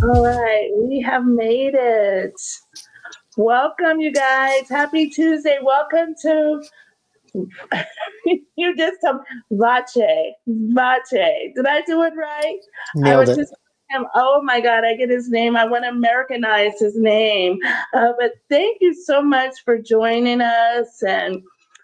All right, we have made it. Welcome, you guys. Happy Tuesday. Welcome to you just come Vache. Vache. Did I do it right? I Nailed was it. just oh my God, I get his name. I want to Americanize his name. But thank you so much for joining us. And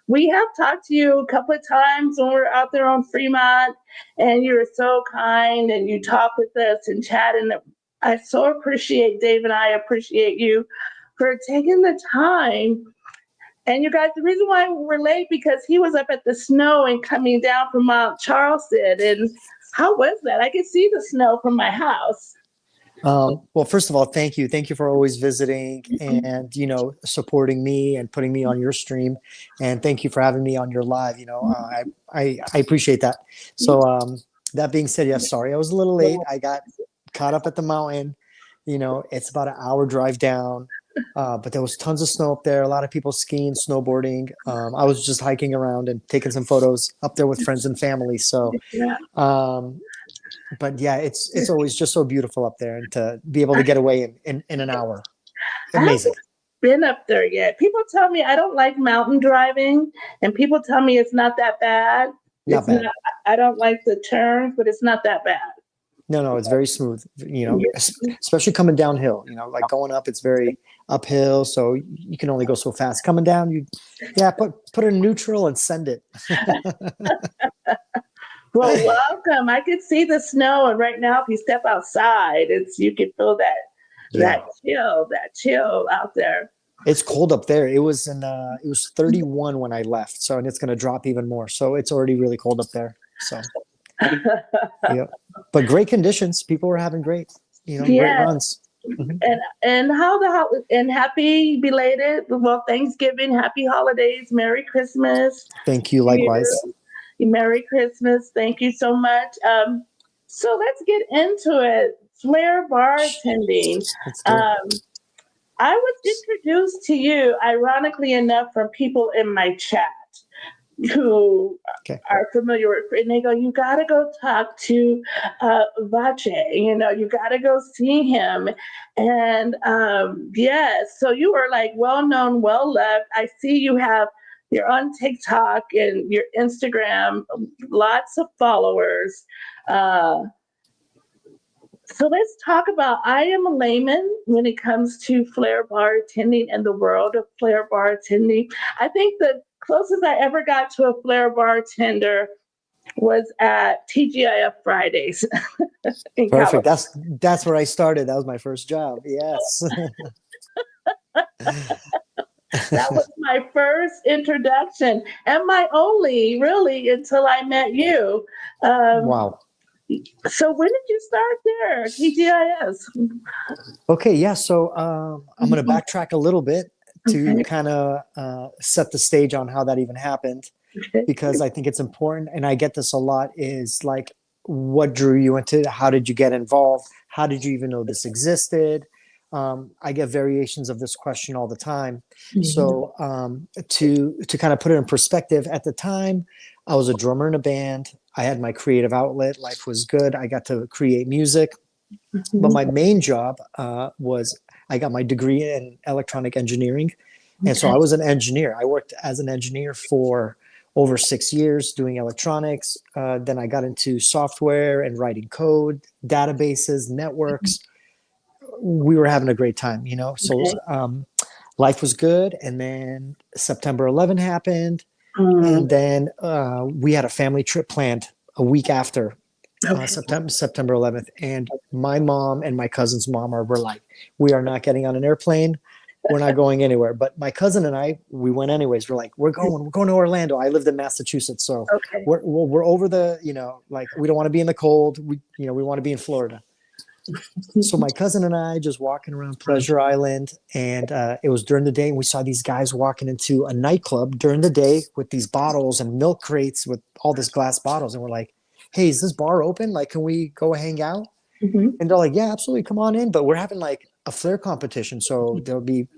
we have talked to you a couple of times when we are out there on Fremont, and you were so kind and you talked with us and chatted. And I so appreciate, Dave and I appreciate you for taking the time. And you guys, the reason why we're late because he was up at the snow and coming down from Mount Charleston. And how was that? I could see the snow from my house. Well, first of all, thank you. Thank you for always visiting and, supporting me and putting me on your stream. And thank you for having me on your live. I appreciate that. So, that being said, yes, sorry, I was a little late. I got caught up at the mountain. It's about an hour drive down. But there was tons of snow up there. A lot of people skiing, snowboarding. I was just hiking around and taking some photos up there with friends and family. So, Yeah. but yeah, it's always just so beautiful up there, and to be able to get away in an hour, I amazing. haven't been up there yet. People tell me I don't like mountain driving, and people tell me it's not that bad. Not It's bad. not, I don't like the turns, but it's not that bad. No, it's very smooth. Especially coming downhill. Like going up, it's very uphill, so you can only go so fast. Coming down, yeah, put it in neutral and send it. Well, welcome. I could see the snow, and right now, if you step outside, you can feel Yeah, that chill out there. it's cold up there. It was 31 when I left, so and it's going to drop even more. So it's already really cold up there. So yeah, but great conditions. People were having great Yeah, runs. Mhm. and and happy belated Thanksgiving, happy holidays, Merry Christmas Thank you. to Likewise. you. Merry Christmas. Thank you so much. So let's get into it. Flair bartending. Let's do it. Um, I was introduced to you, ironically enough, from people in my chat who Okay. are familiar with, and they go, "You got to go talk to Vache. You got to go see him." And yes, so you are like well known, well loved. I see you're on TikTok and your Instagram, lots of followers. Uh, so let's talk about. I am a layman when it comes to Flair bartending and the world of Flair bartending. I think the closest I ever got to a Flair bartender was at TGIF Fridays in Perfect. California. That's where I started. That was my first job. Yes. That was my first introduction and my only, really, until I met you. Um, Wow. so when did you start there, TGIS? Okay. Yeah. So I'm going to backtrack a little bit to Okay. kind of set the stage on how that even happened, because I think it's important. And I get this a lot is like, what drew you into it? How did you get involved? How did you even know this existed? I get variations of this question all the time. So to kind of put it in perspective, at the time, I was a drummer in a band. I had my creative outlet. Life was good. I got to create music. But my main job was I got my degree in electronic engineering. And so I was an engineer. I worked as an engineer for over 6 years doing electronics. Then I got into software and writing code, databases, networks. We were having a great time. So Okay. life was good. And then September 11 happened. Mm, And then we had a family trip planned a week after okay. September 11th, and my mom and my cousin's mom were like, "We are not getting on an airplane. We're not going anywhere." But my cousin and I, we went anyways. We're like, we're going to Orlando. I lived in Massachusetts, so Okay. we're over the, like we don't want to be in the cold. We want to be in Florida. So my cousin and I just walking around Pleasure Island, and it was during the day, and we saw these guys walking into a nightclub during the day with these bottles and milk crates with all this glass bottles, and we're like, "Hey, is this bar open? Like, can we go hang out?" Mhm. And they're like, "Yeah, absolutely, come on in." But we're having like a Flair competition, so there'll be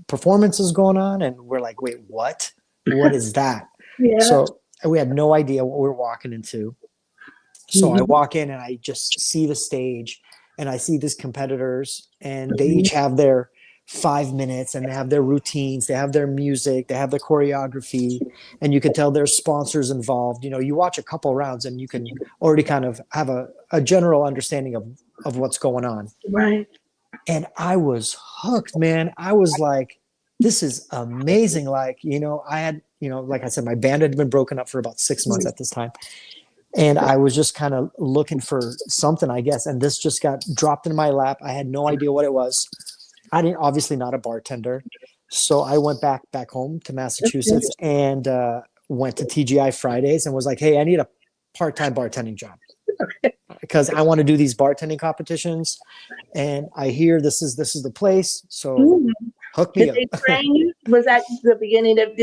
performances going on, and we're like, "Wait, what? What is that?" Yeah. So we had no idea what we were walking into. So I Mhm. walk in and I just see the stage, and I see these competitors, and they each have their 5 minutes, and they have their routines, they have their music, they have their choreography, and you can tell there's sponsors involved. You watch a couple rounds and you can already kind of have a general understanding of what's going on. Right. And I was hooked, man. I was like, this is amazing. Like, I had, like I said, my band had been broken up for about 6 months at this time. And I was just kind of looking for something, I guess. And this just got dropped in my lap. I had no idea what it was. I didn't, obviously not a bartender. So I went back home to Massachusetts and went to TGI Fridays and was like, hey, I need a part-time bartending job because I want to do these bartending competitions. And I hear this is the place. So hook me Did up. they train you? Was that the beginning of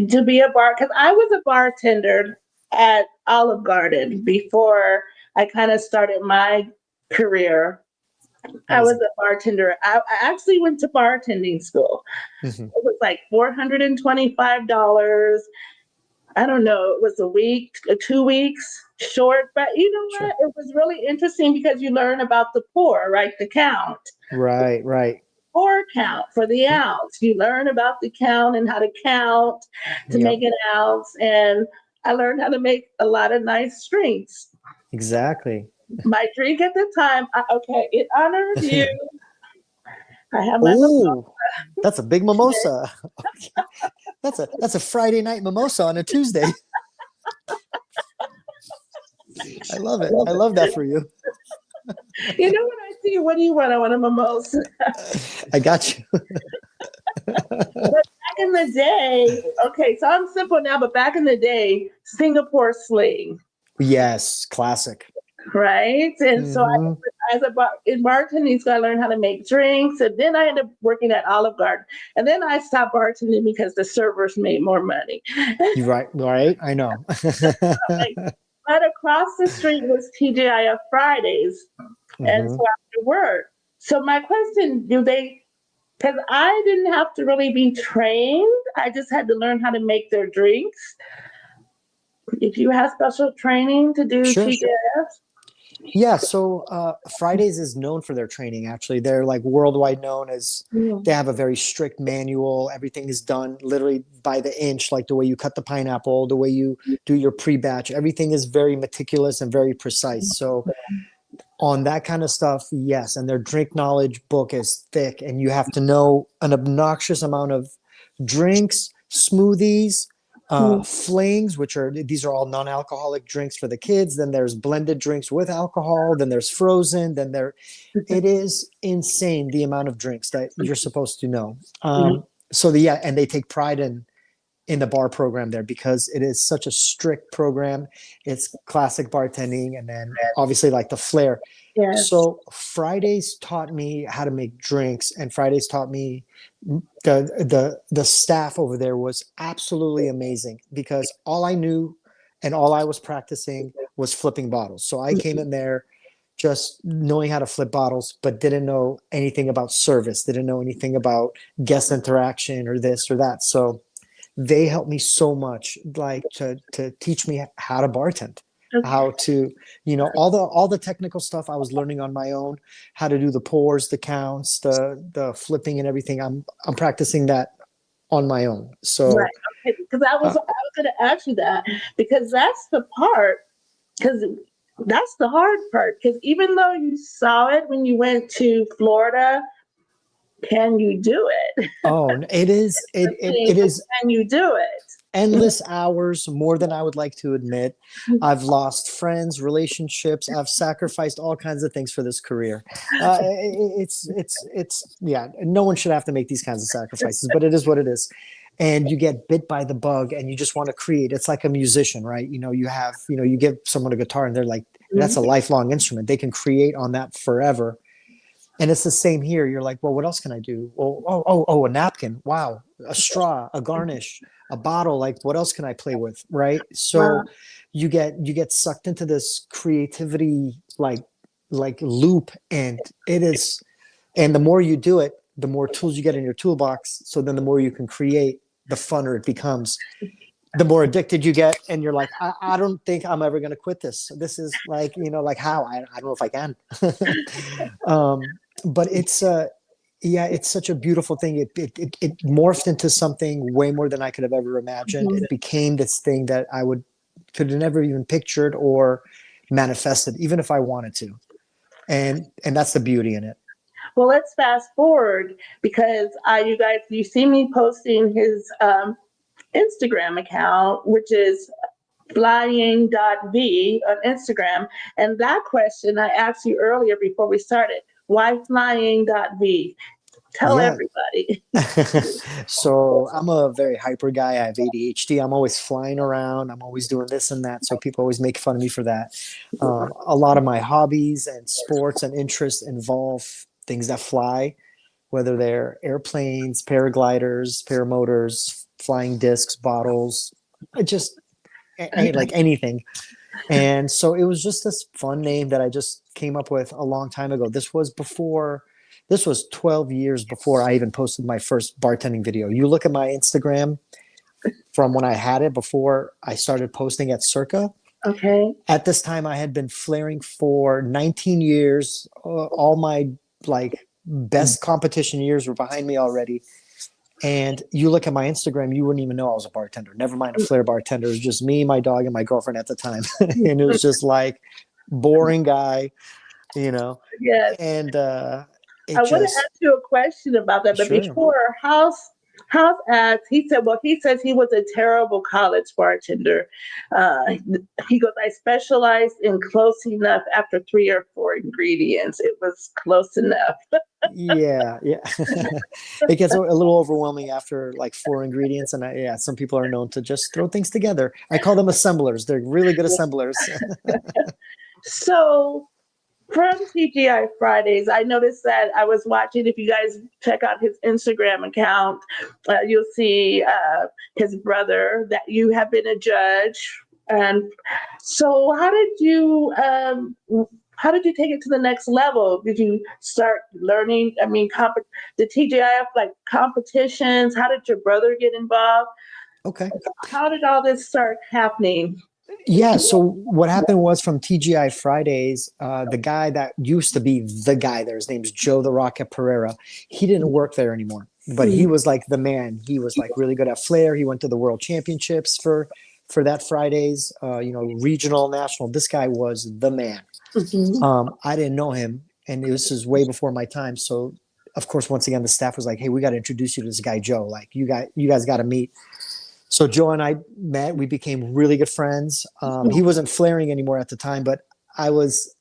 to be a bar? Because I was a bartender at Olive Garden before I kind of started my career. I was a bartender. I actually went to bartending school. Mm-hmm. It was like $425. I don't know. It was a week, 2 weeks short, but you know Sure. what? It was really interesting because you learn about the pour, right? The count. Right. Pour count for the ounce. You learn about the count and how to count to make an ounce. And I learned how to make a lot of nice drinks. Exactly. My drink at the time, it honors you. I have my Oh, that's a big mimosa. That's a Friday night mimosa on a Tuesday. I love it. I love that for you. You know what I see? What do you want? I want a mimosa. I got you. But back in the day, so I'm simple now, but back in the day, Singapore sling. Yes, classic. Right? And so in bartending, I learned how to make drinks. And then I ended up working at Olive Garden. And then I stopped bartending because the servers made more money. You're right. I know. Right across the street was TGIF Fridays. And so after work. So my question, because I didn't have to really be trained. I just had to learn how to make their drinks. Did you have special training to do TGIF? Yeah, so Fridays is known for their training, actually. They're like worldwide known as they have a very strict manual. Everything is done literally by the inch, like the way you cut the pineapple, the way you do your pre-batch. Everything is very meticulous and very precise. So on that kind of stuff, yes. And their drink knowledge book is thick, and you have to know an obnoxious amount of drinks, smoothies, flings, these are all non-alcoholic drinks for the kids. Then there's blended drinks with alcohol. Then there's frozen. It is insane the amount of drinks that you're supposed to know. And they take pride in the bar program there because it is such a strict program. It's classic bartending, and then obviously like the Flair. Yes. So Fridays taught me how to make drinks, and Fridays taught me the staff over there was absolutely amazing because all I knew and all I was practicing was flipping bottles. So I came in there just knowing how to flip bottles, but didn't know anything about service, didn't know anything about guest interaction or this or that. So they helped me so much, like to teach me how to bartend, how to, all the technical stuff I was learning on my own, how to do the pours, the counts, the flipping and everything. I'm practicing that on my own. So, right. Okay. Because I was going to ask you that because that's the part, because that's the hard part. Because even though you saw it when you went to Florida, can you do it? Oh, it is. It is. Can you do it? Endless hours, more than I would like to admit. I've lost friends, relationships. I've sacrificed all kinds of things for this career. It's no one should have to make these kinds of sacrifices, but it is what it is. And you get bit by the bug and you just want to create. It's like a musician, right? You give someone a guitar and they're like, that's a lifelong instrument. They can create on that forever. And it's the same here. You're like, well, what else can I do? Oh, a napkin. Wow. A straw, a garnish, a bottle. Like, what else can I play with? Right. So you get sucked into this creativity, like loop. And the more you do it, the more tools you get in your toolbox. So then the more you can create, the funner it becomes. the more addicted you get, and you're like, I don't think I'm ever going to quit this. This is like, like how I don't know if I can. But it's yeah, it's such a beautiful thing. It morphed into something way more than I could have ever imagined. Mhm. It became this thing that could have never even pictured or manifested, even if I wanted to. And that's the beauty in it. Well, let's fast forward because you see me posting his Instagram account, which is flying.v on Instagram. And that question I asked you earlier before we started, why flying.v? Tell Yeah. everybody. So I'm a very hyper guy. I have ADHD. I'm always flying around. I'm always doing this and that. So people always make fun of me for that. A lot of my hobbies and sports and interests involve things that fly, whether they're airplanes, paragliders, paramotors, flying discs, bottles, just like anything. And so it was just this fun name that I just came up with a long time ago. This was 12 years before I even posted my first bartending video. You look at my Instagram from when I had it before I started posting at Circa. Okay. At this time, I had been flaring for 19 years. All my like best competition years were behind me already. And you look at my Instagram, you wouldn't even know I was a bartender. Never mind a Flair bartender. It was just me, my dog, and my girlfriend at the time. And it was just like boring guy, you know. Yes. And I it want to just ask you a question about that, but sure. before House asks, he says he was a terrible college bartender. Uh, he goes, I specialized in close enough after 3 or 4 ingredients. It was close enough. Yeah, yeah. It gets a little overwhelming after like 4 ingredients, and yeah, some people are known to just throw things together. I call them assemblers. They're really good assemblers. So from TGI Fridays, I noticed that I was watching. If you guys check out his Instagram account, you'll see his brother that you have been a judge. And so, how did you take it to the next level? Did you start learning? I mean, the TGIF like competitions. How did your brother get involved? Okay. How did all this start happening? Yeah, so what happened was from TGI Fridays, the guy that used to be the guy there, his name's Joe the Rocket Pereira. He didn't work there anymore, but he was like the man. He was like really good at Flair. He went to the World Championships for that Fridays, regional, national. This guy was the man. Mhm. I didn't know him, and this is way before my time. So, of course, once again, the staff was like, "Hey, we got to introduce you to this guy, Joe. Like, you guys got to meet." So Joe and I met. We became really good friends. He wasn't flaring anymore at the time, but I was.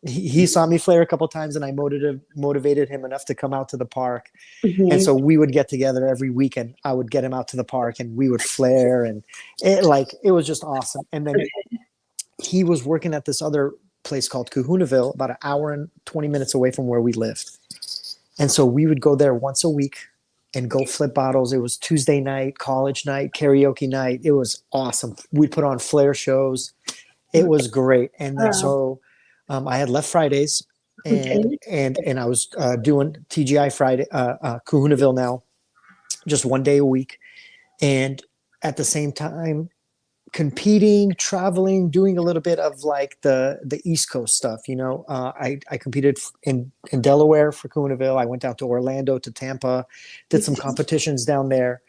He saw me flare a couple times, and I motivated him enough to come out to the park. And Mhm. so we would get together every weekend. I would get him out to the park, and we would flare, and it was just awesome. And then he was working at this other place called Kahunaville, about an hour and 20 minutes away from where we lived. And so we would go there once a week and go flip bottles. It was Tuesday night, college night, karaoke night. It was awesome. We put on Flair shows. It was great. And then so I had left Fridays, and Okay. and I was doing TGI Friday, Kahunaville now, just one day a week. And at the same time, competing, traveling, doing a little bit of like the East Coast stuff. I competed in Delaware for Coonaville. I went down to Orlando, to Tampa, did some competitions down there,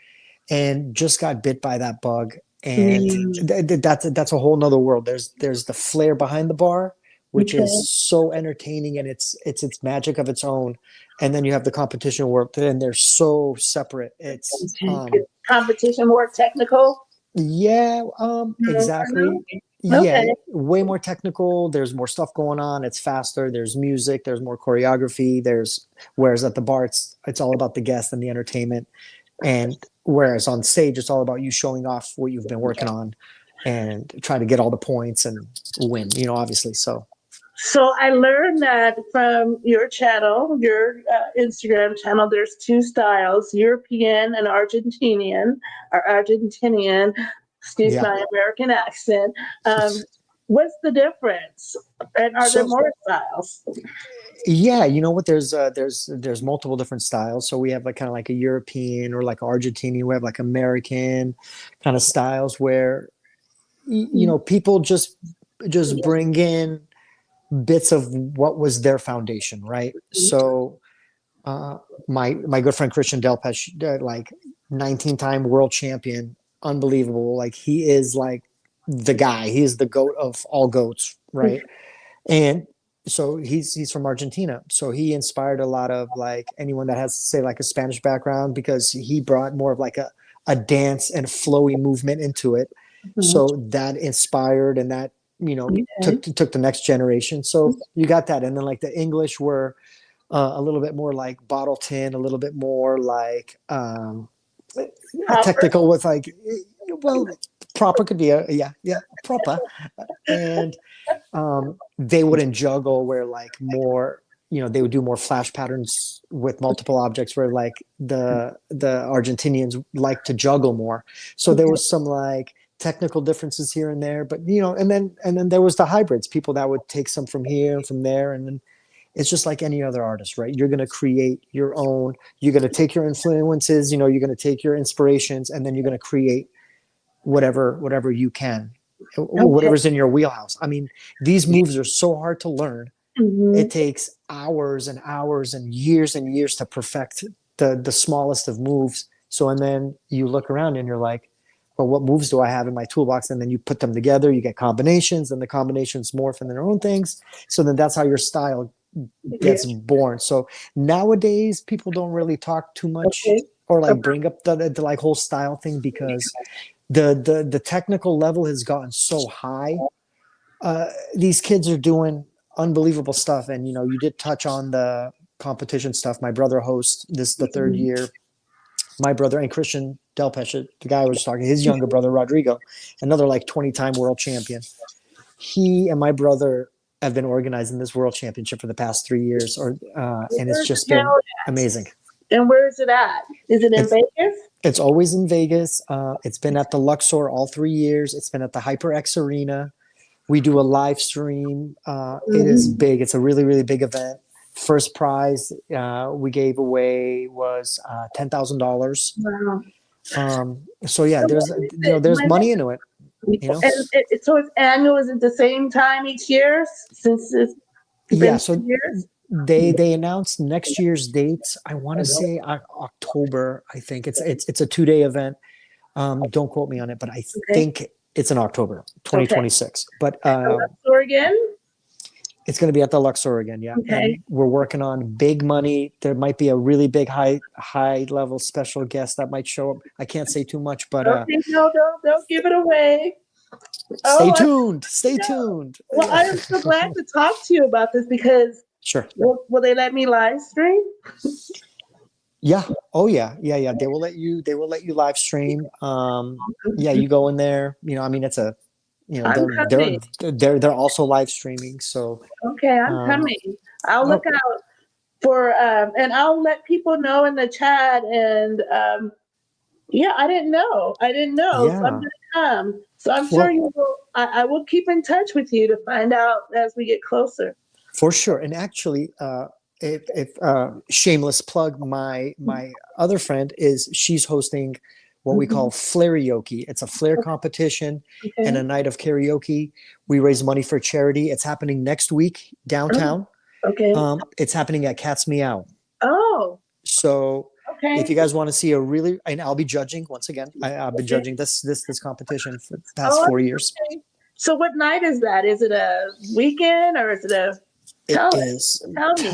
and just got bit by that bug. And Mm. that's a whole nother world. There's the flair behind the bar, which Okay. is so entertaining, and it's its magic of its own. And then you have the competition world, and they're so separate. It's Okay. Competition more technical. yeah, exactly. Yeah, Okay. way more technical. There's more stuff going on. It's faster. There's music. There's more choreography. Whereas at the bar, it's all about the guest and the entertainment. And whereas on stage, it's all about you showing off what you've been working on and try to get all the points and win, obviously. So, So I learned that from your channel, your Instagram channel, there's two styles, European and Argentinian, or Argentinian, excuse yeah. my American accent. What's the difference? And are there So more styles? Yeah, you know what? There's multiple different styles. So we have like kind of like a European or like Argentinian. We have like American kind of styles where you know people just bring in bits of what was their foundation, right? So uh, my good friend Christian Delpech, like 19-time world champion, unbelievable. Like he is like the guy. He is the goat of all goats, right? And so he's from Argentina. So he inspired a lot of like anyone that has say like a Spanish background because he brought more of like a dance and flowy movement into it. Mhm. So that inspired and that you know Okay. took the next generation. So you got that, and then like the English were a little bit more like bottle tin, a little bit more like Proper. technical with like well proper could be a yeah proper and they wouldn't juggle where like more you know they would do more flash patterns with multiple objects where like the Argentinians like to juggle more. So there was some like technical differences here and there, but you know, and then there was the hybrids, people that would take some from here and from there, and then it's just like any other artist, right? You're going to create your own, you're going to take your influences, you know, you're going to take your inspirations, and then you're going to create whatever you can, Okay. whatever's in your wheelhouse. I mean, these moves are so hard to learn. Mhm. It takes hours and hours and years to perfect the smallest of moves. So and then you look around and you're like, well, what moves do I have in my toolbox? And then you put them together, you get combinations, and the combinations morph into their own things. So then that's how your style Yeah. gets born. So nowadays people don't really talk too much Okay. or like bring up the like whole style thing because the technical level has gotten so high. These kids are doing unbelievable stuff, and you know, you did touch on the competition stuff. My brother hosts this the third Mhm. year. My brother and Christian Delpech, the guy I was talking, his younger brother Rodrigo, another like 20-time world champion. He and my brother have been organizing this world championship for the past 3 years, or and it's Where's just it been held at? amazing. And where is it at? Is it in It's Vegas? it's always in Vegas. It's been at the Luxor all 3 years. It's been at the HyperX Arena. We do a live stream. It is Mhm. big. It's a really big event. First prize we gave away was $10,000. Wow. So yeah, So there's when is you know it? there's When money into it. You know. and so it's annual. Is it the same time each year since it's Yeah. been So 2 years? they announced next year's dates. I want to say October. I think it's a 2-day event. Don't quote me on it, but I Okay. think it's in October Okay. 2026. But Oregon. it's going to be at the Luxor again, yeah. Okay. And we're working on big money. There might be a really big high level special guest that might show up. I can't say too much, but Okay. No, don't give it away. stay Oh, tuned. Stay no. tuned. Well, Yeah. I am so glad to talk to you about this because Sure. will they let me live stream? Yeah. Oh yeah. Yeah. Yeah. They will let you live stream. Yeah, you go in there. You know, I mean, it's a you know, I'm coming. they're also live streaming. So Okay, I'm um coming. I'll look oh, out for and I'll let people know in the chat and yeah, I didn't know, so I'm yeah. gonna come. So I'm sure Well, you will. I will keep in touch with you to find out as we get closer. for sure. And actually, if shameless plug, my other friend is she's hosting what we Mhm. call Flairioke. It's a flair competition and a Okay. night of karaoke. We raise money for charity. It's happening next week Oh, downtown. okay. It's happening at Cat's Meow. Oh, So if okay. you guys want to see a really, and I'll be judging once again. I've been Okay. judging this competition for the past Oh, 4 years. okay. So what night is that? Is it a weekend or is it a It tell it? is. Tell me.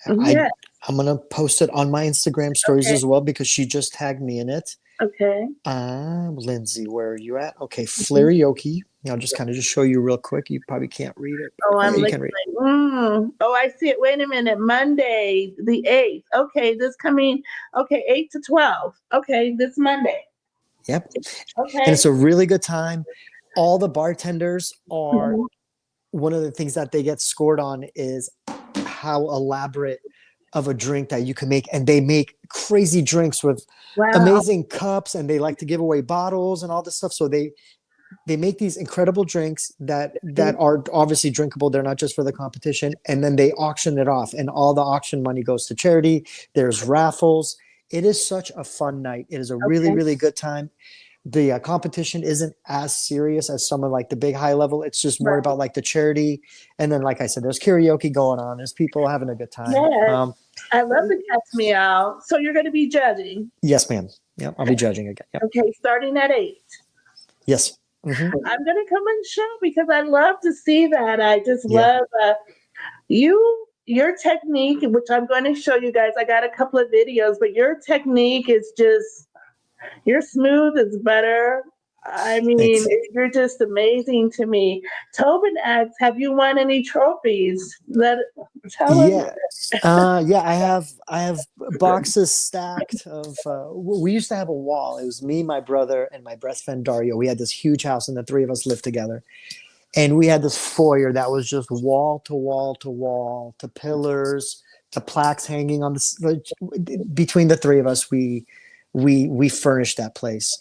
I Yeah. I'm gonna post it on my Instagram stories Okay. as well because she just tagged me in it. Okay. Lindsay, where are you at? Okay, Mhm. Flairioke. I'll just kind of just show you real quick. You probably can't read it, Oh, but I'm you looking can read. like, oh, I see it. Wait a minute. Monday, the 8th. Okay, this coming, okay, 8 to 12. Okay, this Monday. Yep, and Okay. it's a really good time. All the bartenders are Mhm. one of the things that they get scored on is how elaborate of a drink that you can make, and they make crazy drinks with Wow. amazing cups, and they like to give away bottles and all this stuff. So they make these incredible drinks that are obviously drinkable. They're not just for the competition, and then they auction it off, and all the auction money goes to charity. There's raffles. It is such a fun night. It is a really, really good time. The competition isn't as serious as some of like the big high level. It's just more about like the charity. And then, like I said, there's karaoke going on. There's people having a good time. Yes. I love the Cat's Meow. So you're going to be judging? Yes, ma'am. Yeah, I'll be judging again. Yep. Okay, starting at 8. Yes. Mm-hmm. I'm going to come and show because I love to see that. I just love your technique, which I'm going to show you guys. I got a couple of videos, but your technique is just, you're smooth as butter. I mean, Thanks. you're just amazing to me. Tobin asks, have you won any trophies? Tell us. Yeah, I have boxes stacked of. We used to have a wall. It was me, my brother, and my best friend Dario. We had this huge house, and the three of us lived together. And we had this foyer that was just wall to wall to wall to pillars to plaques hanging on the. Between the three of us, we furnished that place.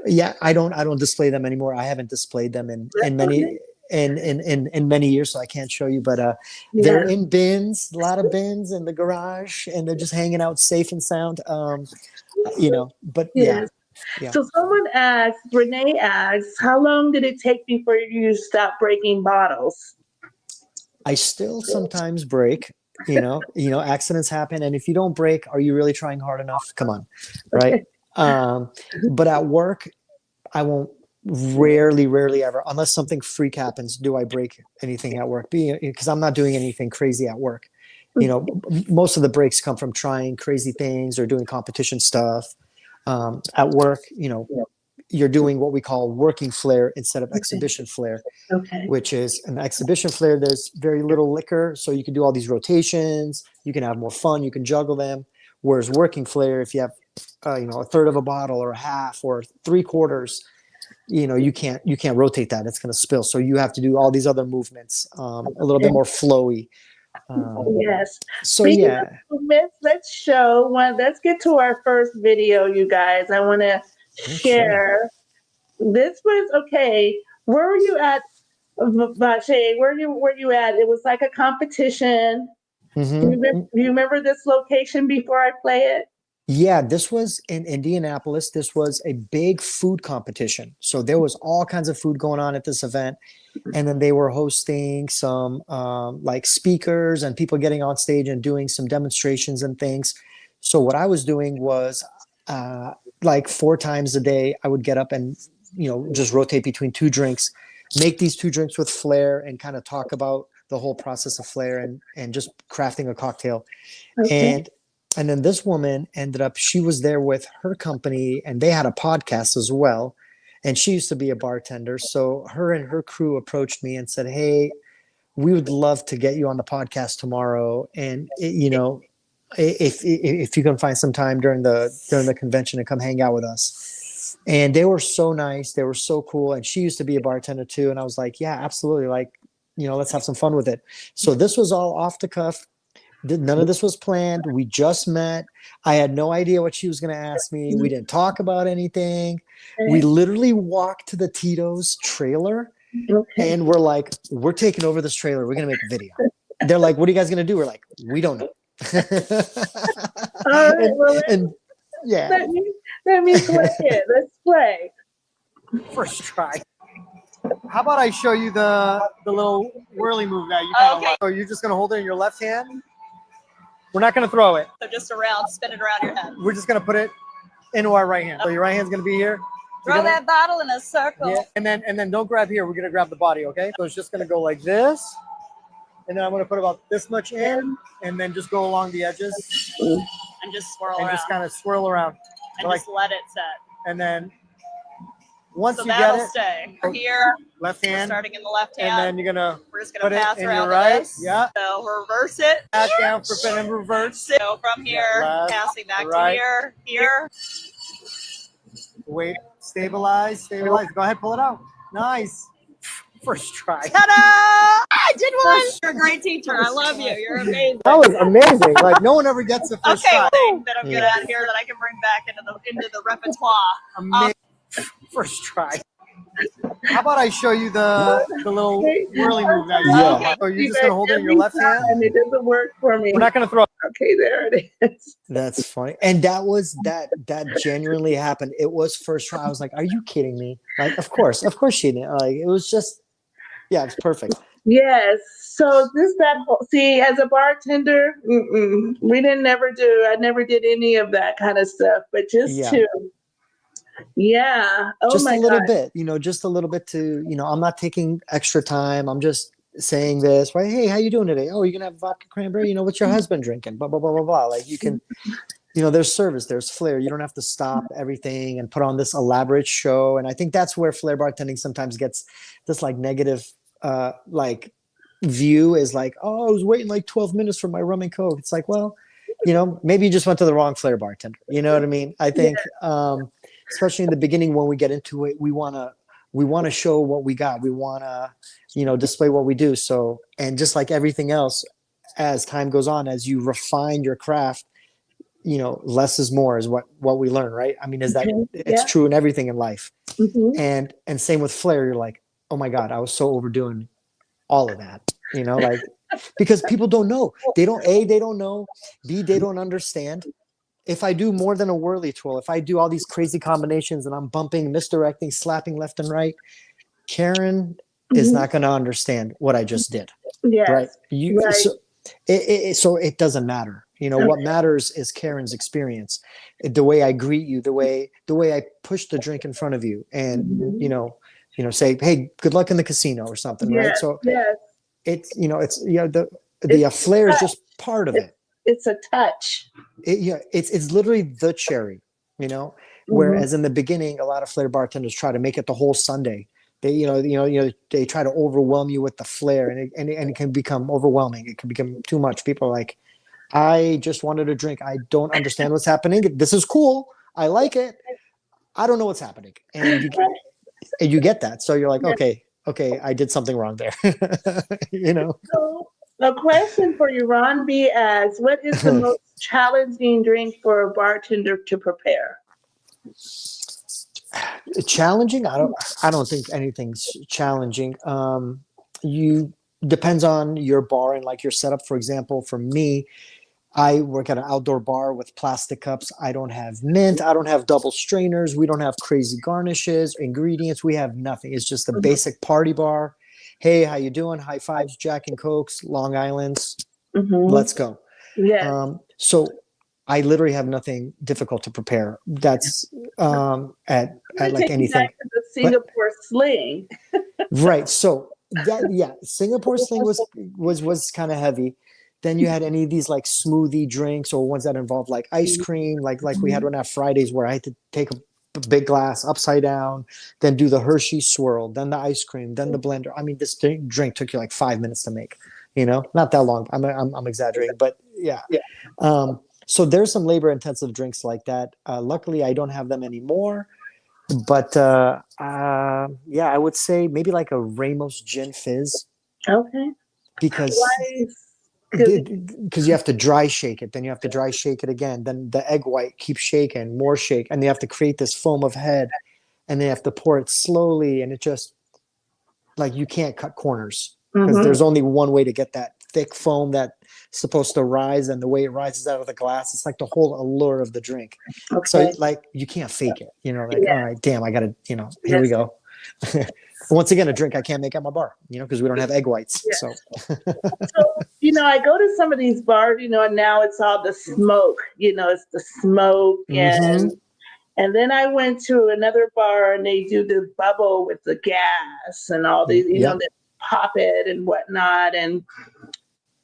Yeah, I don't display them anymore. I haven't displayed them in many years, so I can't show you. But they're in bins, a lot of bins in the garage, and they're just hanging out safe and sound. But yeah. So someone asks, Renee asks, how long did it take before you stopped breaking bottles? I still sometimes break. Accidents happen, and if you don't break, are you really trying hard enough? Come on, right? But at work, I won't rarely ever, unless something freak happens, do I break anything at work, because I'm not doing anything crazy at work. Most of the breaks come from trying crazy things or doing competition stuff. At work, you're doing what we call working flair instead of exhibition flair, which is an exhibition flair. There's very little liquor, so you can do all these rotations. You can have more fun. You can juggle them. Whereas working flair, if you have a third of a bottle or a half or 3/4, you can't rotate that. It's going to spill. So you have to do all these other movements, a little bit more flowy. Yes. So let's show one. Let's get to our first video, you guys. I want to share. This was okay. Where were you at, Vache? Where you at? It was like a competition. Do you remember this location before I play it? Yeah, this was in Indianapolis. This was a big food competition. So there was all kinds of food going on at this event. And then they were hosting some like speakers and people getting on stage and doing some demonstrations and things. So what I was doing was like 4 times a day, I would get up and, just rotate between 2 drinks, make these 2 drinks with flair and kind of talk about the whole process of flair and just crafting a cocktail. And then this woman she was there with her company and they had a podcast as well. And she used to be a bartender. So her and her crew approached me and said, hey, we would love to get you on the podcast tomorrow. And, if you can find some time during the convention and come hang out with us. And they were so nice. They were so cool. And she used to be a bartender too. And I was like, yeah, absolutely. Like, let's have some fun with it. So this was all off the cuff. None of this was planned. We just met. I had no idea what she was going to ask me. We didn't talk about anything. We literally walked to the Tito's trailer and we're like, we're taking over this trailer. We're going to make a video. They're like, what are you guys going to do? We're like, we don't know. All right, yeah. Let me play it. Let's play. First try. How about I show you the little whirly move now? You kind of like. So you're just going to hold it in your left hand. We're not going to throw it. So just spin it around your head. We're just going to put it into our right hand. So your right hand's going to be here. Throw that bottle in a circle. Yeah, and then don't grab here. We're going to grab the body, okay? So it's just going to go like this. And then I'm going to put about this much in and then just go along the edges. And just swirl around. And just kind of swirl around. And just let it set. And then once so you get that'll it. stay. We're here. Left hand. We're starting in the left hand. And then you're going to we're just going to pass it in around your right. this. Yeah. So reverse it. Back down for pin and reverse. So from here, left, passing back right. to here. Wait, stabilize. Go ahead, pull it out. Nice. First try. Ta-da! I did one. You're a great teacher. I love you. You're amazing. That was amazing. Like no one ever gets the first try. Thing that I'm good at here that I can bring back into the repertoire. Amazing. First try. How about I show you the little whirly move that you Yeah. Are you just gonna hold it in your left hand? And it doesn't work for me. We're not gonna throw. Okay, there it is. That's funny. And that genuinely happened. It was first try. I was like, are you kidding me? Like, of course she didn't. Like, it was just, yeah, it's perfect. Yes. So see, as a bartender, we didn't never do. I never did any of that kind of stuff. But just to, oh just my a little God. bit, just a little bit to, I'm not taking extra time. I'm just saying this. Right? Hey, how you doing today? Oh, you're gonna have vodka cranberry. What's your husband drinking? Blah blah blah blah blah. Like you can. There's service, there's flair. You don't have to stop everything and put on this elaborate show. And I think that's where flair bartending sometimes gets this like negative, like view is like, oh, I was waiting like 12 minutes for my rum and coke. It's like, well, maybe you just went to the wrong flair bartender. You know what I mean? I think, especially in the beginning when we get into it, we want to show what we got. We want to, display what we do. So, and just like everything else, as time goes on, as you refine your craft, less is more is what we learn, right? I mean, it's true in everything in life. And same with flair. You're like, oh my God, I was so overdoing all of that, like, because people don't know. They don't know. B, they don't understand. If I do more than a whirly twirl, if I do all these crazy combinations and I'm bumping, misdirecting, slapping left and right, Karen is not going to understand what I just did. Right. So it doesn't matter. What matters is Karen's experience, the way I greet you, the way I push the drink in front of you, and say, hey, good luck in the casino or something, right? So it's the flair is just part of it. It's a touch. It's literally the cherry, Whereas in the beginning, a lot of flair bartenders try to make it the whole sundae. They they try to overwhelm you with the flair, and it can become overwhelming. It can become too much. People are like, I just wanted a drink. I don't understand what's happening. This is cool. I like it. I don't know what's happening. And you get that. So you're like, okay, I did something wrong there. So the question for you, Ron B, asks, what is the most challenging drink for a bartender to prepare? Challenging? I don't think anything's challenging. You depends on your bar and like your setup. For example, for me, I work at an outdoor bar with plastic cups. I don't have mint. I don't have double strainers. We don't have crazy garnishes, ingredients. We have nothing. It's just a basic party bar. Hey, how you doing? High fives, Jack and Cokes, Long Islands. Let's go. Yeah. So I literally have nothing difficult to prepare. That's at like anything. Back to the Singapore sling. Right. So Singapore sling was kind of heavy. Then you had any of these like smoothie drinks or ones that involve like ice cream, like we had one at Fridays where I had to take a big glass upside down, then do the Hershey swirl, then the ice cream, then the blender. I mean, this drink took you like 5 minutes to make. Not that long. I'm exaggerating, but yeah. So there's some labor intensive drinks like that. Luckily, I don't have them anymore. But I would say maybe like a Ramos gin fizz. Okay. Because you have to dry shake it, then you have to dry shake it again, then the egg white keeps shaking, more shake, and you have to create this foam of head, and then you have to pour it slowly, and it just like you can't cut corners because there's only one way to get that thick foam that's supposed to rise, and the way it rises out of the glass, it's like the whole allure of the drink. Okay. So like you can't fake it, all right, damn, I gotta, here we go. Once again, a drink I can't make at my bar, because we don't have egg whites. Yeah. So, I go to some of these bars, and now it's all the smoke, it's the smoke. And then I went to another bar and they do the bubble with the gas and all these, they pop it and whatnot. And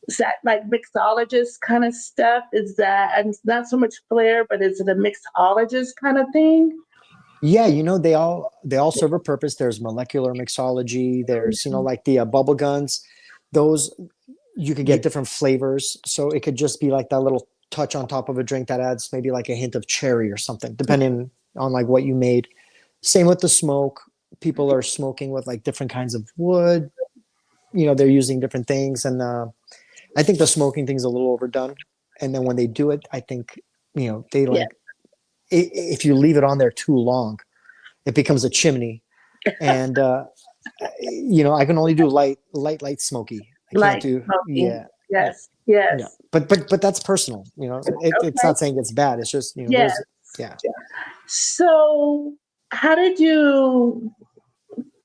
is that like mixologist kind of stuff? Is that, and it's not so much flair, but is it a mixologist kind of thing? Yeah, they all serve a purpose. There's molecular mixology. There's, like the bubble guns. Those, you could get different flavors. So it could just be like that little touch on top of a drink that adds maybe like a hint of cherry or something, depending on like what you made. Same with the smoke. People are smoking with like different kinds of wood. They're using different things. And I think the smoking thing's a little overdone. And then when they do it, I think, they like, if you leave it on there too long, it becomes a chimney. And I can only do light smoky. I can't Like do smoking. yeah. Yes. Yeah. Yes. But that's personal. It's Okay. not saying it's bad. It's just, Yes. there's yeah. So, how did you?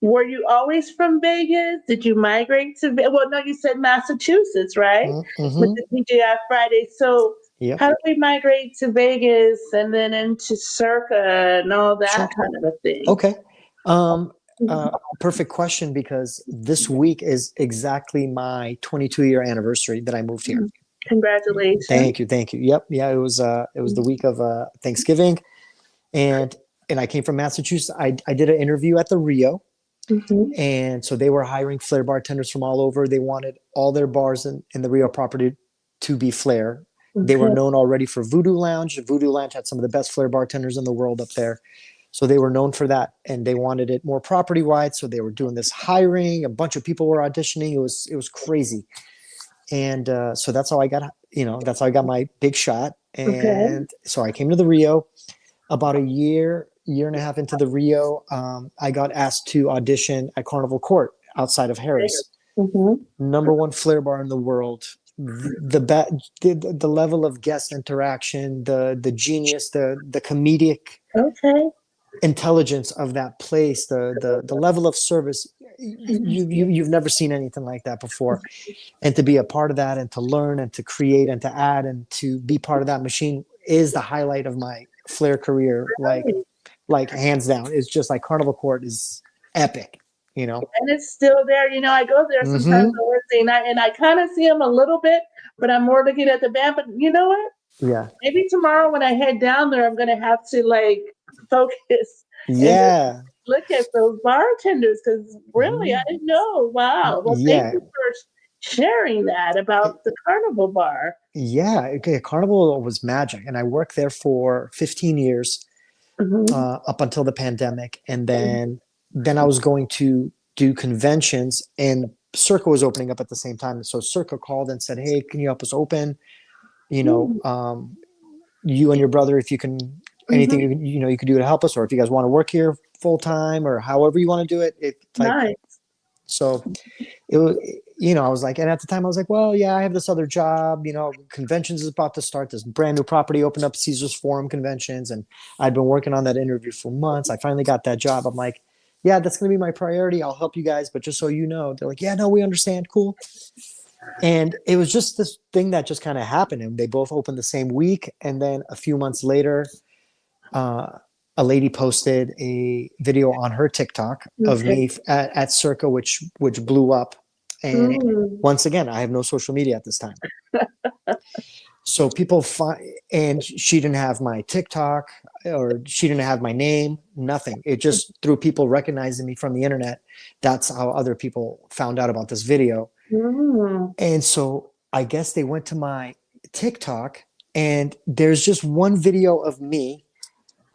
Were you always from Vegas? Did you migrate to? Well, no, you said Massachusetts, right? With Mm-hmm. the TGI Friday. So, Yep. how did we migrate to Vegas and then into Circa and all that Sure. kind of a thing? Okay. Perfect question, because this week is exactly my 22-year anniversary that I moved here. Congratulations. Thank you. Yep. Yeah, it was the week of Thanksgiving, and I came from Massachusetts. I did an interview at the Rio, Mhm. and so they were hiring Flair bartenders from all over. They wanted all their bars in the Rio property to be Flair. They were Okay. known already for Voodoo Lounge. Voodoo Lounge had some of the best Flair bartenders in the world up there. So they were known for that, and they wanted it more property wide. So they were doing this hiring. A bunch of people were auditioning. It was crazy, and so that's how I got my big shot. Okay. And so I came to the Rio. About a year and a half into the Rio, I got asked to audition at Carnival Court outside of Harris. Mm-hmm. Number one Flair bar in the world. The level of guest interaction, the genius, the comedic Okay. intelligence of that place, the level of service, you've never seen anything like that before. And to be a part of that, and to learn, and to create, and to add, and to be part of that machine is the highlight of my Flair career. Like hands down, it's just like Carnival Court is epic. And it's still there. I go there sometimes Mm-hmm. on Wednesday night, and I kind of see them a little bit, but I'm more looking at the band. But you know what? Yeah. Maybe tomorrow when I head down there, I'm gonna have to focus and just Yeah. look at those bartenders, because really, I Mhm. didn't know. Wow. Well, thank Yeah. you for sharing that about the Carnival Bar. Yeah. Okay. Carnival was magic. And I worked there for 15 years, Mm-hmm. up until the pandemic. And then I was going to do conventions, and Circa was opening up at the same time. So Circa called and said, "Hey, can you help us open? You know, you and your brother, if you can, anything Mm-hmm. you can do to help us, or if you guys want to work here full time, or however you want to do it." It's like, Nice. so it was, I was like, and at the time I was like, well, yeah, I have this other job, conventions is about to start. This brand new property opened up, Caesar's Forum Conventions. And I'd been working on that interview for months. I finally got that job. I'm like, yeah, that's going to be my priority. I'll help you guys. But just so you know, they're like, yeah, no, we understand. Cool. And it was just this thing that just kind of happened. And they both opened the same week. And then a few months later, uh, a lady posted a video on her TikTok of Okay. me at Circa, which blew up. And Mm. once again, I have no social media at this time. So people find, and she didn't have my TikTok, or she didn't have my name, nothing. It just through people recognizing me from the internet. That's how other people found out about this video. Mm. And so I guess they went to my TikTok, and there's just one video of me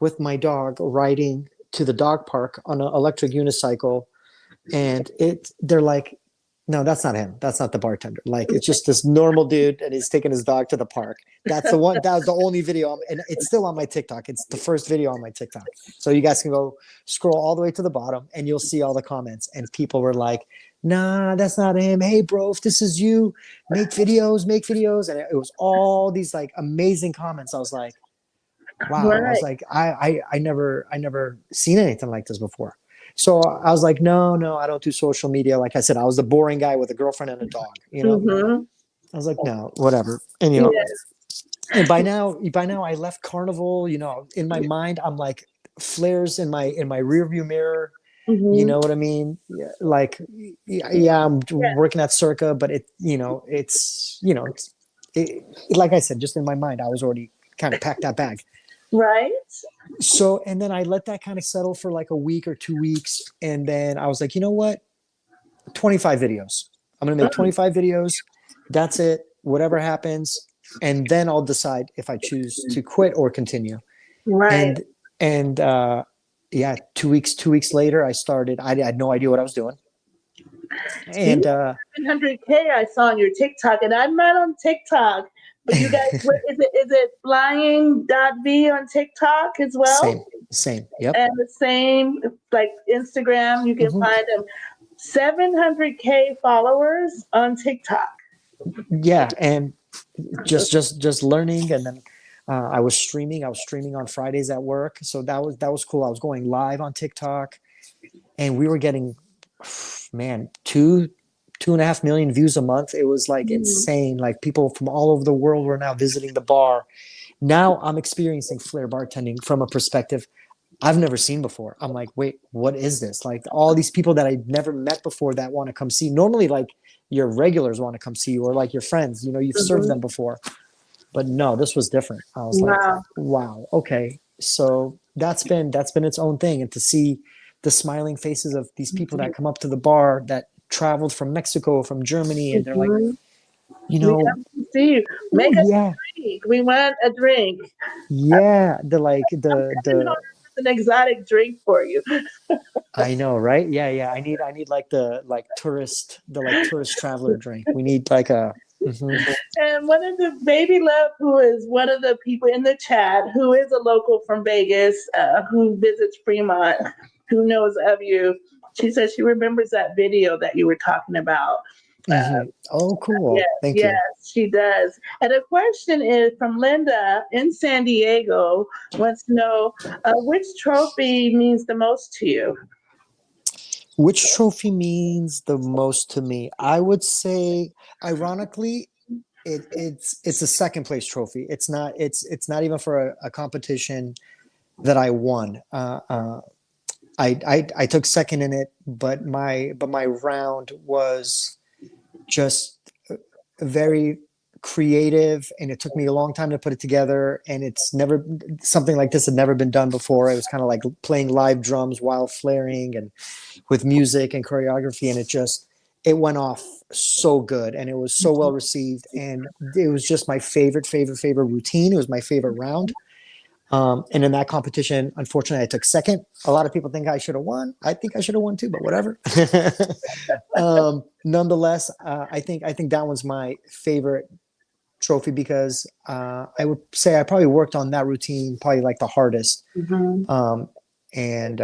with my dog riding to the dog park on an electric unicycle. And they're like, no, that's not him. That's not the bartender. Like, it's just this normal dude, and he's taking his dog to the park. That's the one. That was the only video, and it's still on my TikTok. It's the first video on my TikTok. So you guys can go scroll all the way to the bottom, and you'll see all the comments. And people were like, "Nah, that's not him. Hey, bro, if this is you, make videos, make videos." And it was all these like amazing comments. I was like, wow. I was Right. like, I never seen anything like this before. So I was like, no, I don't do social media. Like I said, I was the boring guy with a girlfriend and a dog. Mm-hmm. I was like, no, whatever. And Yeah. and by now I left Carnival. In my mind, I'm like, Flair's in my rearview mirror. You Mm-hmm. know what I mean? Yeah, like, yeah, I'm Yeah. working at Circa, but like I said, just in my mind, I was already kind of packed that bag. Right. So, and then I let that kind of settle for like a week or 2 weeks. And then I was like, you know what? 25 videos. I'm going to make 25 videos. That's it. Whatever happens. And then I'll decide if I choose to quit or continue. Right. And yeah, 2 weeks later, I started. I had no idea what I was doing. And 700K I saw on your TikTok, and I'm not on TikTok. But you guys, is it flying.v on TikTok as well? Same. Yep. And the same, like Instagram, you can Mhm. find him. 700K followers on TikTok. Yeah, and just learning, and then I was streaming. I was streaming on Fridays at work, so that was cool. I was going live on TikTok, and we were getting, man, 2.5 million views a month. It was like Mhm. insane. Like people from all over the world were now visiting the bar. Now I'm experiencing Flair bartending from a perspective I've never seen before. I'm like, wait, what is this? Like all these people that I've never met before that want to come see. Normally, like your regulars want to come see you, or like your friends. You've served them Mhm. before, but no, this was different. I was like, Wow. wow, okay. So that's been its own thing, and to see the smiling faces of these people that come up to the bar that traveled from Mexico, from Germany, and they're like, Mhm. you We know, come to see you. oh Make us yeah, a drink. We want a drink. yeah, the like I'm coming the over with an exotic drink for you. I know, right? Yeah, yeah. I need like the tourist traveler drink. We need like a mhm. And one of the baby love, who is one of the people in the chat, who is a local from Vegas, who visits Fremont, who knows of you. She says she remembers that video that you were talking about. Hmm. Oh, Yes, cool. Thank yes, you. she does. And a question is from Linda in San Diego, wants to know which trophy means the most to you. Which trophy means the most to me? I would say, ironically, it's a second place trophy. It's not even for a competition that I won. I took second in it, but my round was just very creative, and it took me a long time to put it together, and it's never something like this had never been done before. It was kind of like playing live drums while flaring, and with music and choreography, and it went off so good, and it was so well received, and it was just my favorite routine. It was my favorite round. And in that competition, unfortunately, I took second. A lot of people think I should have won. I think I should have won too, but whatever. Nonetheless, I think that one's my favorite trophy, because I would say I probably worked on that routine probably like the hardest. Mhm. And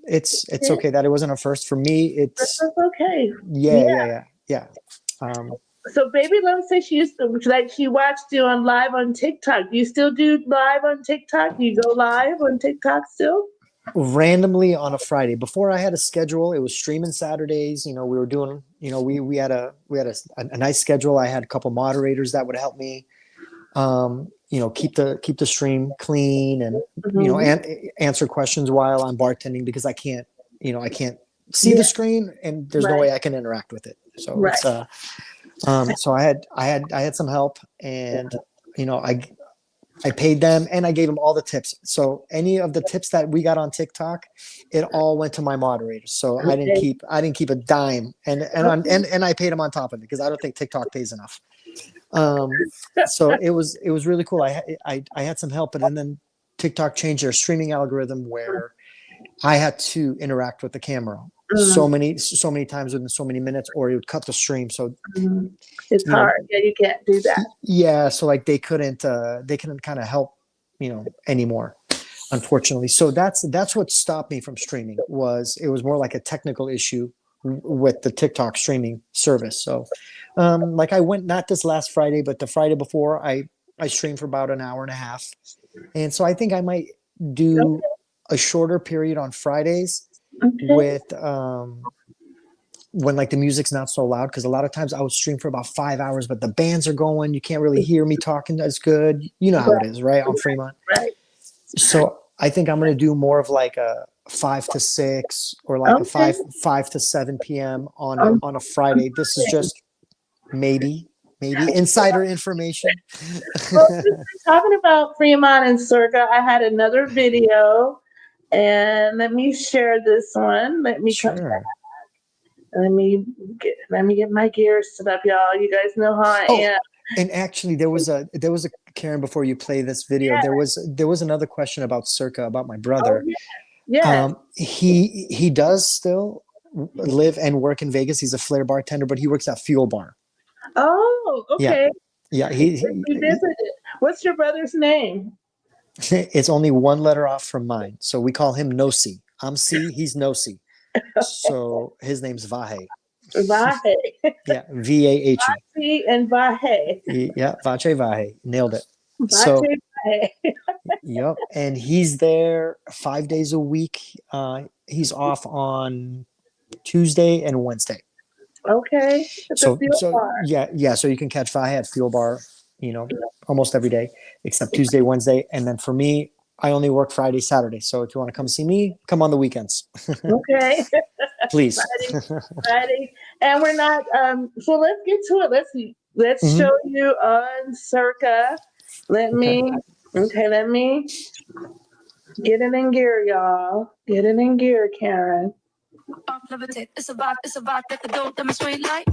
it's okay that it wasn't a first for me. That's It's okay. yeah, Yeah. yeah, yeah, yeah. Um, So Baby Love says she used to, like, she watched you on live on TikTok. Do you still do live on TikTok? Do you go live on TikTok still? Randomly on a Friday. Before I had a schedule, it was streaming Saturdays. We were doing, we had a nice schedule. I had a couple moderators that would help me, keep the stream clean, and Mhm. answer questions while I'm bartending, because I can't see the Yeah, screen, and there's no right, way I can interact with it. So right. so I had some help, and I paid them, and I gave them all the tips. So any of the tips that we got on TikTok, it all went to my moderators. So I didn't Okay. keep I didn't keep a dime, and I paid them on top of it, because I don't think TikTok pays enough. Um, so it was really cool. I had some help, but then TikTok changed their streaming algorithm, where I had to interact with the camera so many times within so many minutes, or it would cut the stream. So Mhm. It's you know hard. Yeah, you can't do that. yeah, so like they couldn't kind of help anymore, unfortunately. So that's what stopped me from streaming. It was more like a technical issue with the TikTok streaming service. So like I went, not this last Friday, but the Friday before, I streamed for about an hour and a half. And so I think I might do a shorter period on Fridays, Okay. with when like the music's not so loud, because a lot of times I would stream for about 5 hours, but the bands are going, you can't really hear me talking as good. You know how it Right, is, right, on Fremont. right. So I think I'm going to do more of like a 5 to 6, or like a Okay. 5 to 7 p.m. on a Um, on a Friday. This is just maybe insider information. well, since we're talking about Fremont and Circa, I had another video, and let me share this one. Let me come. Sure. Let me get my gears set up, y'all. You guys know how I Oh, am. and actually, there was a Karen, before you play this video, Yeah. there was another question about Circa, about my Oh, brother. yeah. Yes. He does still live and work in Vegas. He's a Flair bartender, but he works at Fuel Bar. Oh, Yeah, okay. yeah. We visited. What's your brother's name? It's only one letter off from mine. So we call him No C. I'm C, he's No C. So his name's Vahe. Vahe. Yeah, Vahe. And Vahe. Yeah, Vache Vahe. Nailed it. So, Vache Vahe. yep. And he's there 5 days a week. He's off on Tuesday and Wednesday. Okay. It's a fuel bar. Yeah. So you can catch Vahe at Fuel Bar, almost every day except Tuesday, Wednesday. And then for me, I only work Friday, Saturday. So if you want to come see me, come on the weekends. Okay. Please. Friday. And we're not, so let's get to it. Let's show you on Circa. Let me get it in gear, y'all. Get it in gear, Karen. It's a vibe that the dope demonstrate like.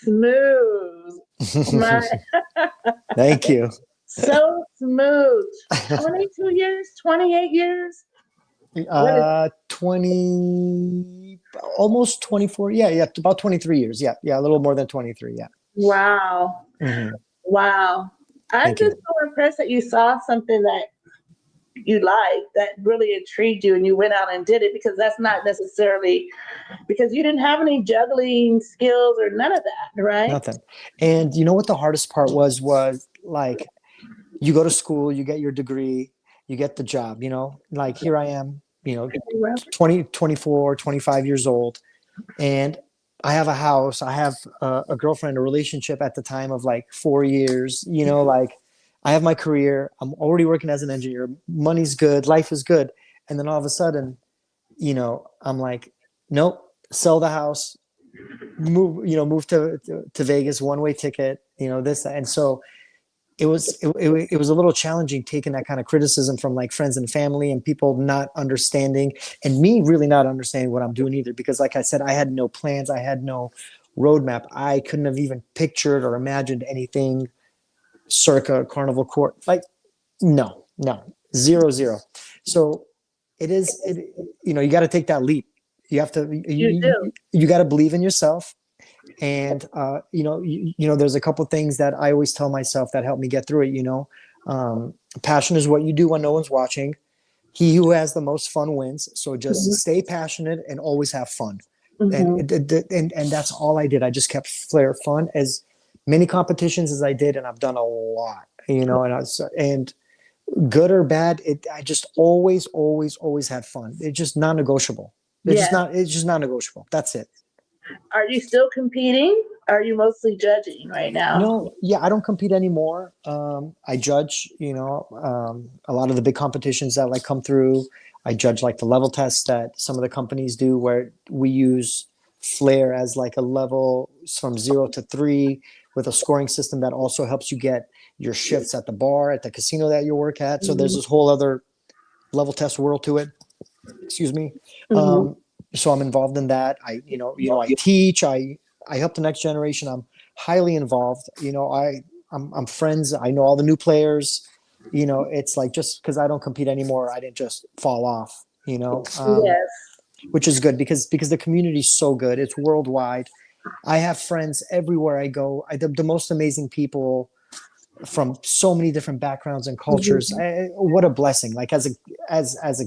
Smooth. Thank you. So smooth. 22 years, 28 years. 20, almost 24. Yeah, about 23 years. Yeah, a little more than 23. Yeah. Wow. Mm-hmm. Wow. I'm just so impressed that you saw something that you liked, that really intrigued you, and you went out and did it, because that's not necessarily because you didn't have any juggling skills or none of that, right? Nothing. And you know what the hardest part was like, you go to school, you get your degree, you get the job, like here I am, 20, 24, 25 years old. And I have a house, I have a girlfriend, a relationship at the time of like 4 years, like I have my career. I'm already working as an engineer. Money's good. Life is good. And then all of a sudden, I'm like, nope, sell the house, move to Vegas, one-way ticket, this. And so it was a little challenging taking that kind of criticism from like friends and family and people not understanding, and me really not understanding what I'm doing either. Because like I said, I had no plans. I had no roadmap. I couldn't have even pictured or imagined anything circa Carnival Court. Like, no, 0. So you got to take that leap. You have to, you got to believe in yourself. And, there's a couple things that I always tell myself that help me get through it. Passion is what you do when no one's watching. He who has the most fun wins. So just stay passionate and always have fun. And that's all I did. I just kept Flair fun, as many competitions as I did, and I've done a lot, and good or bad, I just always had fun. It's just non-negotiable. It's just non-negotiable. That's it. Are you still competing? Are you mostly judging right now? No, I don't compete anymore. I judge, a lot of the big competitions that like come through. I judge like the level tests that some of the companies do, where we use Flair as like a level from 0 to 3 with a scoring system that also helps you get your shifts at the bar, at the casino that you work at. So there's this whole other level test world to it. Excuse me. So I'm involved in that. I teach, I help the next generation. I'm highly involved. I'm friends. I know all the new players. It's like, just because I don't compete anymore, I didn't just fall off, which is good because the community is so good. It's worldwide. I have friends everywhere I go. The most amazing people from so many different backgrounds and cultures. What a blessing. Like as a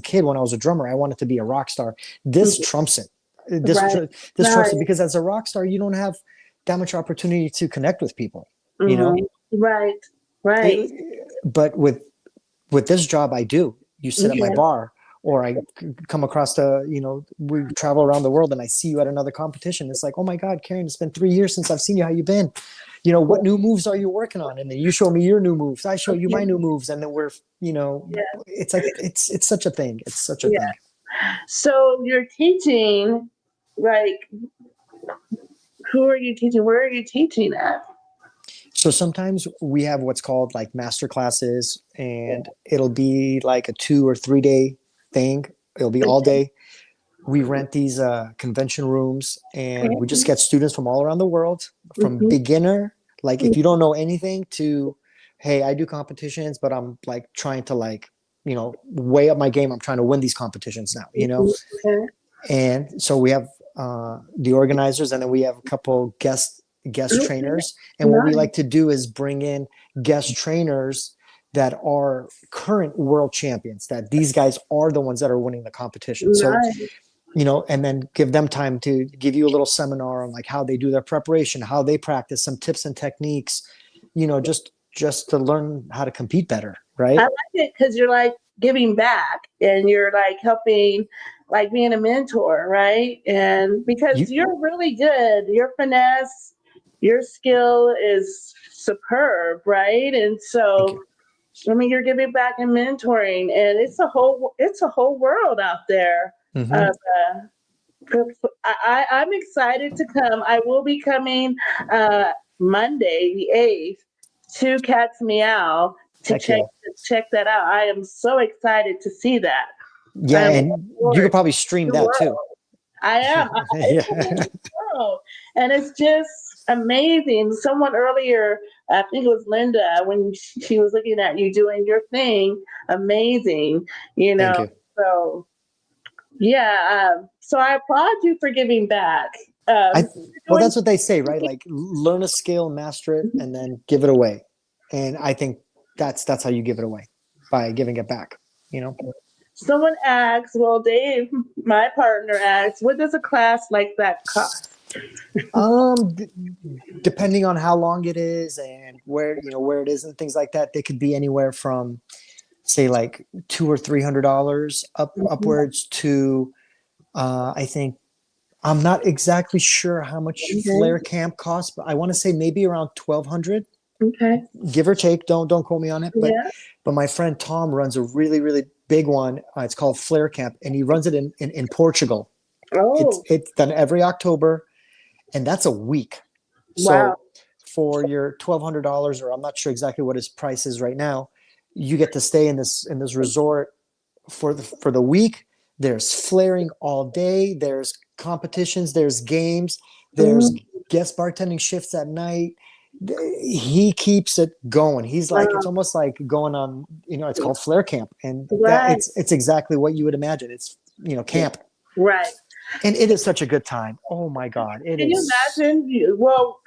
kid, when I was a drummer, I wanted to be a rock star. This trumps it. This trumps it, because as a rock star, you don't have that much opportunity to connect with people, Right. But with this job, I do. You sit at my bar, or I come across we travel around the world and I see you at another competition. It's like, oh my God, Karen, it's been 3 years since I've seen you. How you been? What new moves are you working on? And then you show me your new moves. I show you my new moves. And then we're, it's like, it's such a thing. It's such a thing. So you're teaching, like, who are you teaching? Where are you teaching at? So sometimes we have what's called like master classes, and it'll be like a 2 or 3 day thing. It'll be all day. We rent these convention rooms, and we just get students from all around the world, from beginner, like if you don't know anything, to, hey, I do competitions, but I'm like trying to like, weigh up my game. I'm trying to win these competitions now, Okay. And so we have the organizers, and then we have a couple guest trainers. And what we like to do is bring in guest trainers that are current world champions, that these guys are the ones that are winning the competition. So, and then give them time to give you a little seminar on like how they do their preparation, how they practice, some tips and techniques, just to learn how to compete better. Right. I like it because you're like giving back, and you're like helping, like being a mentor. Right. And because you're really good, your finesse, your skill is superb. Right. And so, I mean, you're giving back and mentoring, and it's a whole world out there. I'm excited to come. I will be coming Monday, the 8th, to Cat's Meow to check that out. I am so excited to see that. Yeah, and you could probably stream that too. I am. It's a whole world, and it's just amazing. Someone earlier, I think it was Linda, when she was looking at you doing your thing, amazing. Thank you. So. Yeah, so I applaud you for giving back. Well, that's what they say, right? Like, learn a skill, master it, and then give it away. And I think that's how you give it away, by giving it back. Someone asks, well, Dave, my partner asks, what does a class like that cost? Depending on how long it is and where it is and things like that, they could be anywhere from, say, like $200 or $300 upwards to, I think, I'm not exactly sure how much Flair Camp costs, but I want to say maybe around $1,200. Okay. Give or take. Don't quote me on it. But my friend Tom runs a really, really big one. It's called Flair Camp, and he runs it in Portugal. Oh. It's done every October, and that's a week. Wow. So for your $1,200, or I'm not sure exactly what his price is right now, you get to stay in this resort for the week. There's flaring all day. There's competitions. There's games. There's guest bartending shifts at night. He keeps it going. He's like, it's almost like going on, it's called Flair Camp, and it's exactly what you would imagine. It's camp. Right. And it is such a good time. Oh my God. Can you imagine,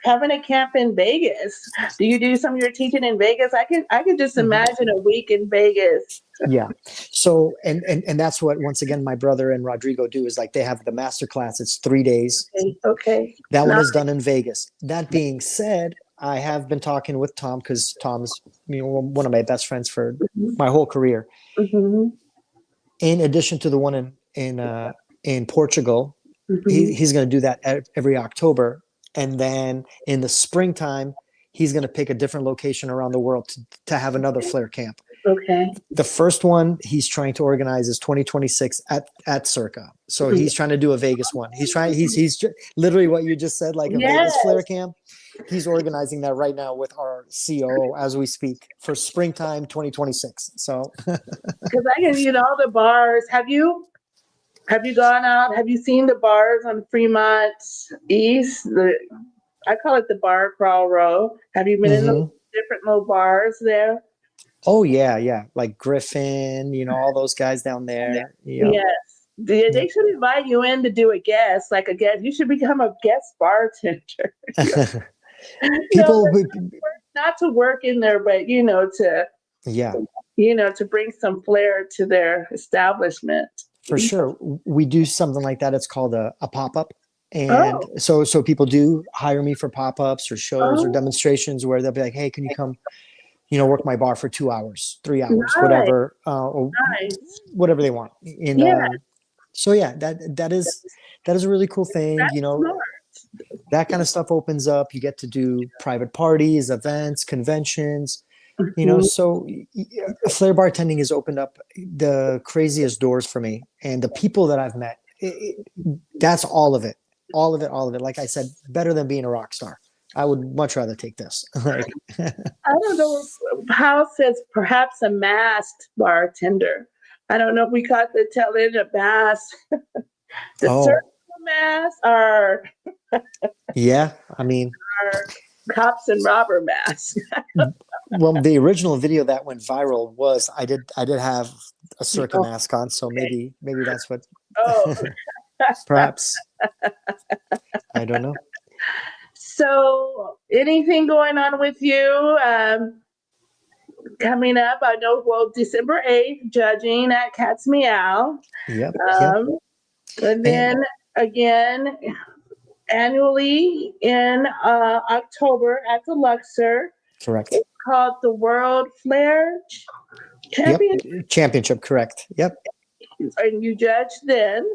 having a camp in Vegas? Do you do some of your teaching in Vegas? I could just imagine a week in Vegas. Yeah. So, and that's what, once again, my brother and Rodrigo do, is like, they have the master class. It's 3 days. Okay. That one is done in Vegas. That being said, I have been talking with Tom, because Tom is one of my best friends for my whole career. In addition to the one in Portugal, he's going to do that every October, and then in the springtime, he's going to pick a different location around the world to have another Flair Camp. Okay. The first one he's trying to organize is 2026 at Circa. So he's trying to do a Vegas one. He's literally what you just said, like a Vegas Flair Camp. He's organizing that right now with our COO as we speak for springtime 2026. So, because I can, the bars. Have you gone out? Have you seen the bars on Fremont East? I call it the bar crawl row. Have you been in those different little bars there? Oh yeah, like Griffin, all those guys down there. Yes. They should invite you in to do a guest. You should become a guest bartender. People not to work in there, but to bring some flair to their establishment. For sure. We do something like that. It's called a pop-up. And so people do hire me for pop-ups or shows or demonstrations, where they'll be like, hey, can you come, work my bar for 2 hours, 3 hours, whatever, or whatever they want. And so that is a really cool thing. Smart. That kind of stuff opens up. You get to do private parties, events, conventions. So Flair bartending has opened up the craziest doors for me, and the people that I've met, that's all of it. Like I said, better than being a rock star. I would much rather take this. I don't know. Hal says perhaps a masked bartender. I don't know if we caught the tail end of Bass. The Oh, surgical masks are yeah. I mean, cops and robber masks. well, the original video that went viral was I did have a circa Oh, mask on, so maybe that's what. oh. Perhaps, I don't know. So, anything going on with you coming up? I know, well, December 8th, judging at Cat's Meow. Yep, yep. Um, and then And again, annually in October at the Luxor. correct. It's called the World Flair Yep. Championship, Championship, correct. Yep. and you judge then.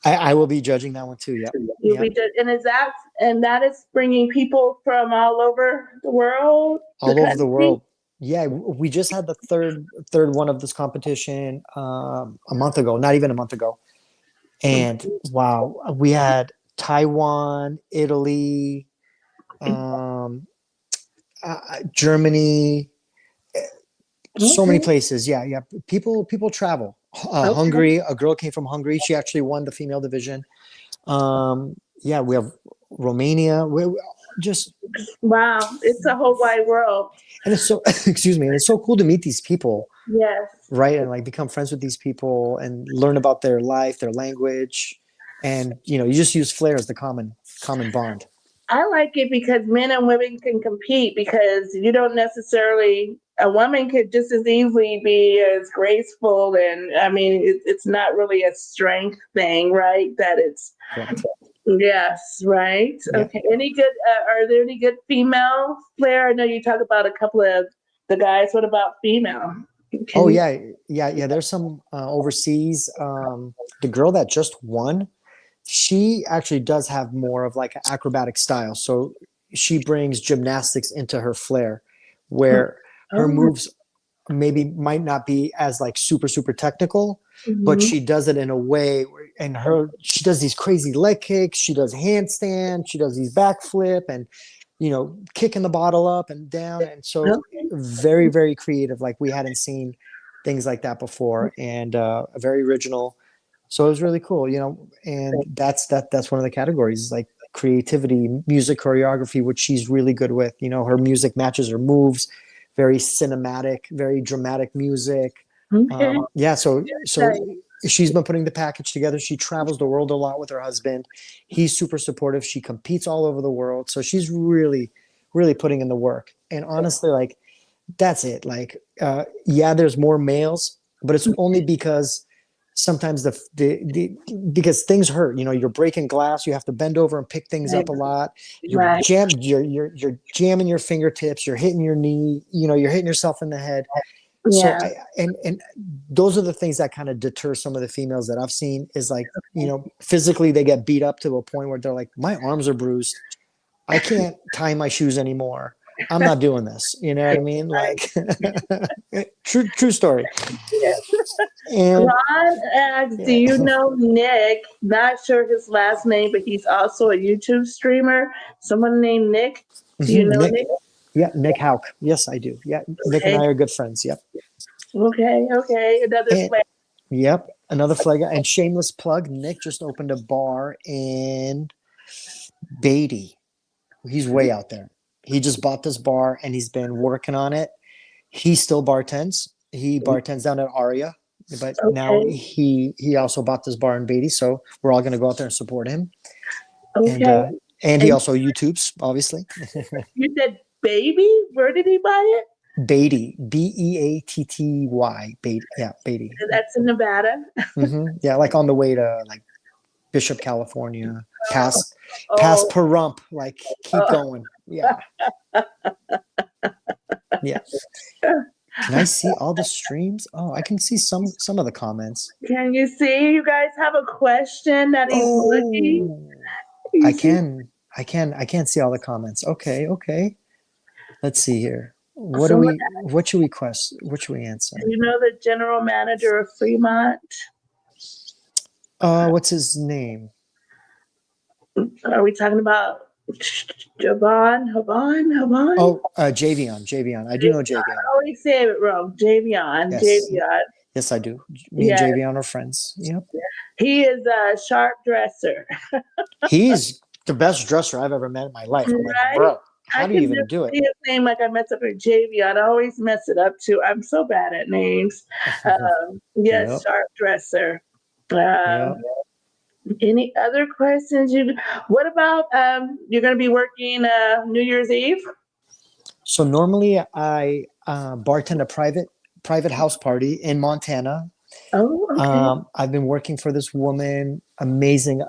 I will be judging that one too. Yep. You'll be and that is bringing people from all over the world, All over the country. world. Yeah, we just had the third one of this competition a month ago, not even a month ago. And wow, we had Taiwan, Italy, Germany, so many places. Yeah, yeah. People travel. Okay. Hungary, a girl came from Hungary. She actually won the female division. Yeah, we have Romania. We just Wow, it's a whole wide world. and it's so excuse me, and it's so cool to meet these people, Yes. right? And like become friends with these people and learn about their life, their language, and you just use flair as the common bond. I like it because men and women can compete because you don't necessarily, a woman could just as easily be as graceful. And I mean, it's not really a strength thing, right? That it's, Correct. yes, right. Yeah. Okay. Are there any good female Flair? I know you talk about a couple of the guys. What about female? Oh yeah. There's some overseas. The girl that just won, she actually does have more of like an acrobatic style. So she brings gymnastics into her flair, where her moves maybe might not be as like super technical, but she does it in a way where, and she does these crazy leg kicks, she does handstand, she does these backflip and kicking the bottle up and down, and so very creative. Like we hadn't seen things like that before, and very original. So it was really cool, and that's one of the categories, like creativity, music, choreography, which she's really good with. Her music matches her moves, very cinematic, very dramatic music. Okay. So she's been putting the package together. She travels the world a lot with her husband. He's super supportive. She competes all over the world. So she's really putting in the work. And honestly, like, that's it. Like, there's more males, but it's only because sometimes because things hurt. You're breaking glass. You have to bend over and pick things up a lot. You're jamming your fingertips. You're hitting your knee. You're hitting yourself in the head. Yeah. So and those are the things that kind of deter some of the females that I've seen, is like, physically they get beat up to a point where they're like, my arms are bruised. I can't tie my shoes anymore. I'm not doing this. You know what I mean? Like, true story. And Ron asks, do you know Nick? Not sure his last name, but he's also a YouTube streamer. Someone named Nick. Do you know Nick? Yeah, Nick Hauk. Yes, I do. Yeah, Nick and I are good friends. Yep. Okay. Another flag. Yep, another flag. And shameless plug, Nick just opened a bar in Beatty. He's way out there. He just bought this bar and he's been working on it. He still bartends. He bartends down at Aria, but now he also bought this bar in Beatty. So we're all going to go out there and support him. Okay. And he also YouTubes, obviously. You said baby? Where did he buy it? Beatty, Beatty. Beatty. Yeah, Beatty. That's in Nevada. Yeah, like on the way to like Bishop, California, past Pahrump. Like keep going. Yeah. Yeah. Can I see all the streams? Oh, I can see some of the comments. Can you see? You guys have a question that he's looking. I can't see all the comments. Okay. Let's see here. What should we answer? You know the general manager of Fremont? What's his name? Are we talking about Javon? Oh, Javion. I do know Javion. I always say it wrong. Javion. Yes. Javion. Yes, I do. Me and Yeah, Javion are friends. Yep. he is a sharp dresser, He's the best dresser I've ever met in my life. I'm like, right? bro, I how do you can even never do it? see his name like I mess up with Javion. I always mess it up too. I'm so bad at names. Yes, Yep. sharp dresser. Um, Yep. any other questions? What about you're going to be working New Year's Eve? So normally I bartend a private house party in Montana. Oh, okay. I've been working for this woman, amazing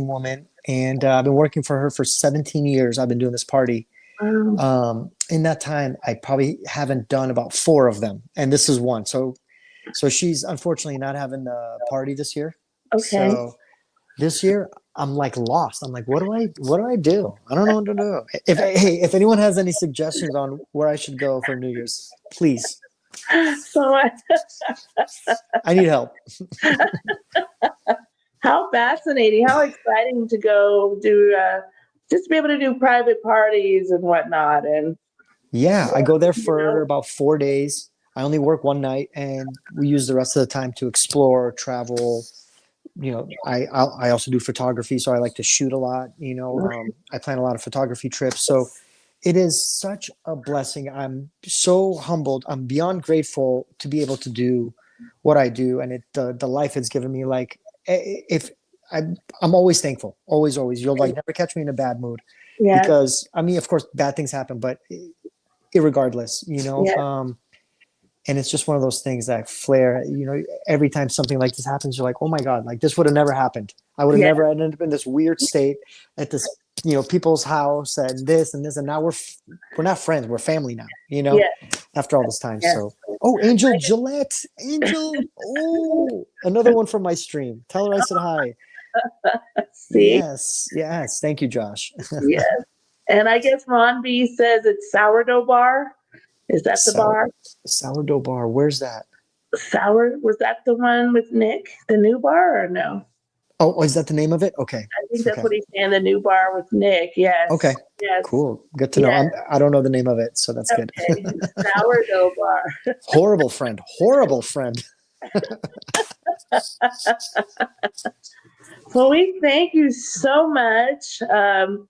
woman, and I've been working for her for 17 years. I've been doing this party. Um, In that time, I probably haven't done about four of them, and this is one. So she's unfortunately not having the party this year. okay. So this year I'm like lost. I'm like, what do I do? I don't know what to do. If anyone has any suggestions on where I should go for New Year's, please. So, I need help. how fascinating! How exciting to go do just to be able to do private parties and whatnot, and Yeah, I go there you for know, about 4 days. I only work one night, and we use the rest of the time to explore, travel. I also do photography, so I like to shoot a lot. I plan a lot of photography trips. So it is such a blessing. I'm so humbled. I'm beyond grateful to be able to do what I do, and the life it's given me. Like if I'm always thankful, always. You'll like never catch me in a bad mood yeah, because I mean, of course, bad things happen, but irregardless, yeah, and it's just one of those things that Flair, every time something like this happens, you're like, oh my God, like this would have never happened. I would have yeah, never ended up in this weird state at this, people's house and this and this. And now we're not friends. We're family now, yeah, after all this time. yeah. So, oh, Angel Gillette, Angel. Oh, another one from my stream. Tell her I said hi. See, Yes. Thank you, Josh. yeah. And I guess Ron B says it's sourdough bar. Is that the Sour, bar? sourdough bar. Where's that? Was that the one with Nick, the new bar, or no? Oh, is that the name of it? Okay. I think that's Okay. what he's saying, the new bar with Nick. Yes. Okay. Yes. Cool. Good to know. Yes. I don't know the name of it, so that's good. Okay. Sourdough bar. Horrible friend. Horrible friend. Well, we thank you so much. I'll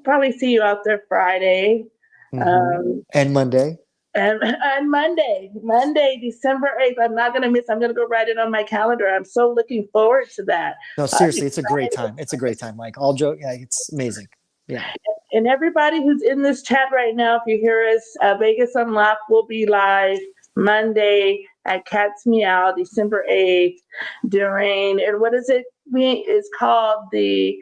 probably see you out there Friday. And Monday. And Monday, December 8th. I'm not going to miss. I'm going to go write it on my calendar. I'm so looking forward to that. No, seriously, it's a great time. It's a great time. Like all joke, yeah, it's amazing. Yeah. And everybody who's in this chat right now, if you hear us, Vegas Unlocked will be live Monday at Cat's Meow, December 8th, during, and what is it? It's called you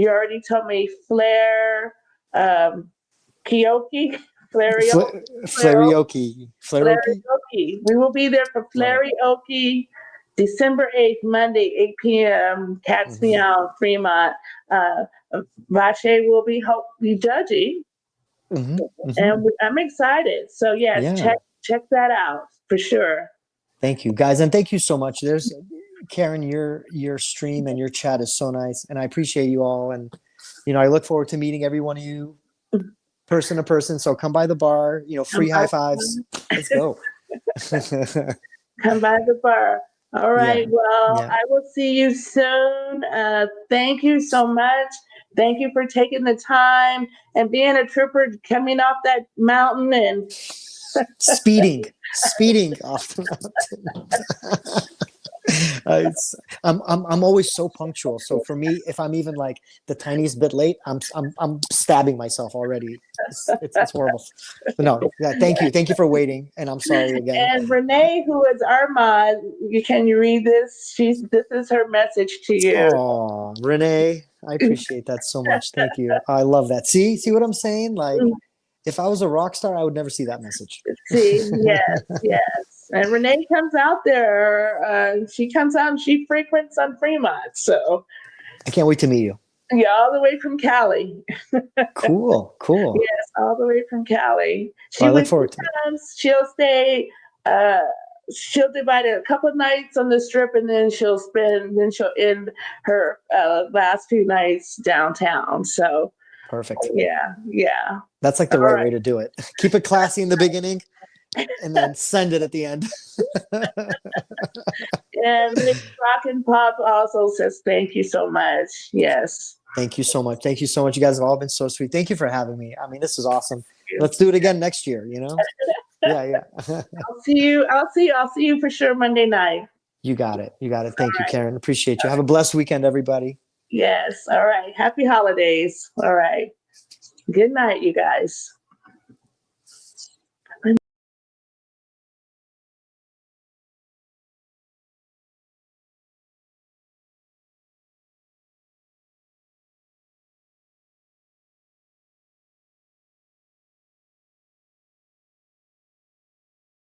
already told me, Flair, Kioki, Flairioki. Flairioki. Flairioki. We will be there for Flairioki, December 8th, Monday, 8 p.m., Cat's Meow, Fremont. Vache will be judging, and I'm excited. So yes, check that out for sure. Thank you, guys, and thank you so much. There's Karen, your stream and your chat is so nice, and I appreciate you all. And I look forward to meeting every one of you, person to person. So come by the bar. Free high fives. Let's go. Come by the bar. All right. Well, Yeah. I will see you soon. Thank you so much. Thank you for taking the time and being a trooper, coming off that mountain and speeding off the mountain. I'm always so punctual. So for me, if I'm even like the tiniest bit late, I'm stabbing myself already. It's horrible. But no, thank you for waiting, and I'm sorry again. And Renee, who is our mod, can you read this? This is her message to you. Oh, Renee, I appreciate that so much. Thank you. I love that. See what I'm saying? Like, if I was a rock star, I would never see that message. See, yes. And Renee comes out there. She comes out and she frequents on Fremont. So I can't wait to meet you. Yeah, all the way from Cali. Cool. Yes, all the way from Cali. I look forward to it. She'll stay. She'll divide a couple of nights on the strip, and then she'll end her last few nights downtown. So perfect. Yeah. That's like the right way to do it. Keep it classy in the beginning, and then send it at the end. And Miss Rock and Pop also says thank you so much. Yes. Thank you so much. Thank you so much. You guys have all been so sweet. Thank you for having me. I mean, this is awesome. Let's do it again next year, you know? Yeah. I'll see you for sure Monday night. You got it. Thank you, Karen. Appreciate you. Have a blessed weekend, everybody. Yes. All right. Happy holidays. All right. Good night, you guys.